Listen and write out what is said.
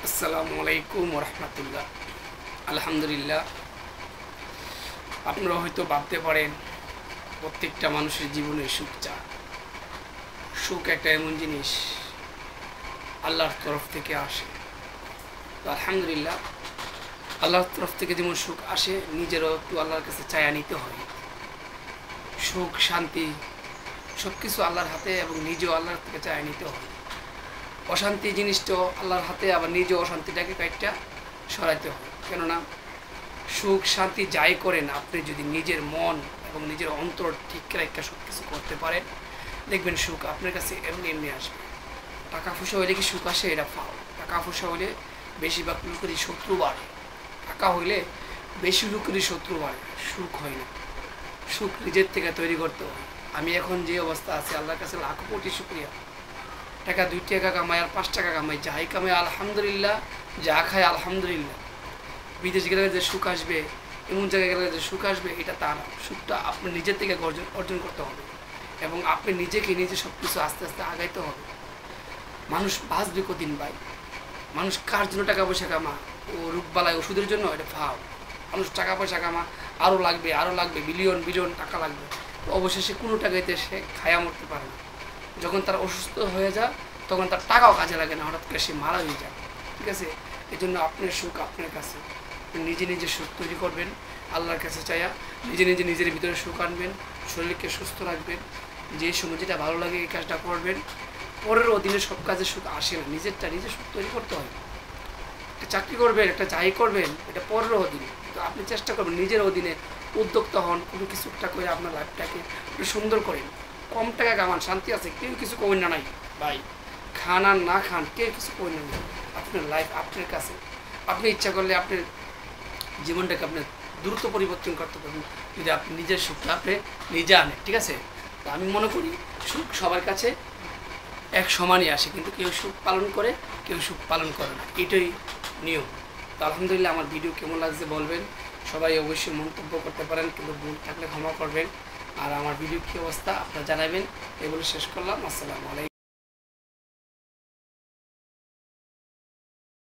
আসসালামু আলাইকুম ওরহমতুল্লাহ। আলহামদুলিল্লাহ। আপনারা হয়তো ভাবতে পারেন প্রত্যেকটা মানুষের জীবনে সুখ চায়। সুখ একটা এমন জিনিস আল্লাহর তরফ থেকে আসে। তো আলহামদুলিল্লাহ, আল্লাহর তরফ থেকে যেমন সুখ আসে, নিজেরও একটু আল্লাহর কাছে চায়া নিতে হয়। সুখ শান্তি সব কিছু আল্লাহর হাতে, এবং নিজেও আল্লাহর থেকে চায়া নিতে হয়। অশান্তি জিনিসটাও আল্লাহর হাতে, আবার নিজেও অশান্তিটাকে কয়েকটা সরাইতে হয়। কেননা সুখ শান্তি যাই করেন, আপনি যদি নিজের মন এবং নিজের অন্তর ঠিক রেখে সব কিছু করতে পারেন, দেখবেন সুখ আপনার কাছে এমনি এমনি আসবে। টাকা পয়সা হইলে কি সুখ আসে? এটা ফাও। টাকা পয়সা হইলে বেশিরভাগ লোকেরই শত্রু বাড়ে। টাকা হইলে বেশি লোকেরই শত্রু বাড়ে, সুখ হয় না। সুখ নিজের থেকে তৈরি করতে হয়। আমি এখন যে অবস্থা আছে, আল্লাহর কাছে লাখো কোটি শুকরিয়া। টাকা 2 টাকা কামাই আর 5 টাকা কামাই, যাই কামাই আলহামদুলিল্লাহ, যা খায় আলহামদুলিল্লাহ। বিদেশ গেলে যে সুখ আসবে, এমন জায়গায় গেলে যে সুখ আসবে, এটা তা না। সুখটা আপনি নিজের থেকে অর্জন করতে হবে, এবং আপনি নিজেকে নিজে সব কিছু আস্তে আস্তে আগাইতে হবে। মানুষ বাঁচবে কদিন ভাই? মানুষ কার জন্য টাকা পয়সা কামা? ও রোগবালায় ওষুধের জন্য? এটা ভাব। মানুষ টাকা পয়সা কামা, আরও লাগবে, বিলিয়ন বিলিয়ন টাকা লাগবে। তো অবশেষে কোনো টাকাইতে সে খায়া মরতে পারে না। যখন তার অসুস্থ হয়ে যায়, তখন তার টাকাও কাজে লাগে না, হঠাৎ করে সে মারা হয়ে যায়। ঠিক আছে? এই জন্য আপনার সুখ আপনার কাছে। নিজে নিজে সুখ তৈরি করবেন আল্লাহর কাছে চাইয়া। নিজে নিজে নিজের ভিতরে সুখ আনবেন, শরীরকে সুস্থ রাখবেন। যে সময় যেটা ভালো লাগে এই কাজটা করবেন। পরের অধীনে সব কাজে সুখ আসে না, নিজেরটা নিজে সুখ তৈরি করতে হয়। একটা চাকরি করবেন, একটা যাই করবেন, এটা পরের অধীনে। তো আপনি চেষ্টা করবেন নিজের অধীনে উদ্যোক্তা হন, কোনো কিছু একটা করে আপনার লাইফটাকে একটু সুন্দর করেন। কম টাকা কামান, শান্তি আছে, কেউ কিছু কমেন না নাই ভাই। খান আর না খান, কেউ কিছু কমেন না। আপনার লাইফ আপনার কাছে। আপনি ইচ্ছা করলে আপনার জীবনটাকে আপনি দ্রুত পরিবর্তন করতে পারবেন, যদি আপনি নিজের সুখটা আপনি নিজে আনেন। ঠিক আছে? তো আমি মনে করি সুখ সবার কাছে এক সমানই আসে, কিন্তু কেউ সুখ পালন করে, কেউ সুখ পালন করে না, এটাই নিয়ম। তো আলহামদুলিল্লাহ, আমার ভিডিও কেমন লাগছে বলবেন। সবাই অবশ্যই মন্তব্য করতে পারেন, কিন্তু ভুল থাকলে ক্ষমা করবেন। আর আমার ভিডিও কী অবস্থা আপনারা জানাবেন। এগুলো শেষ করলাম। আসসালামু আলাইকুম।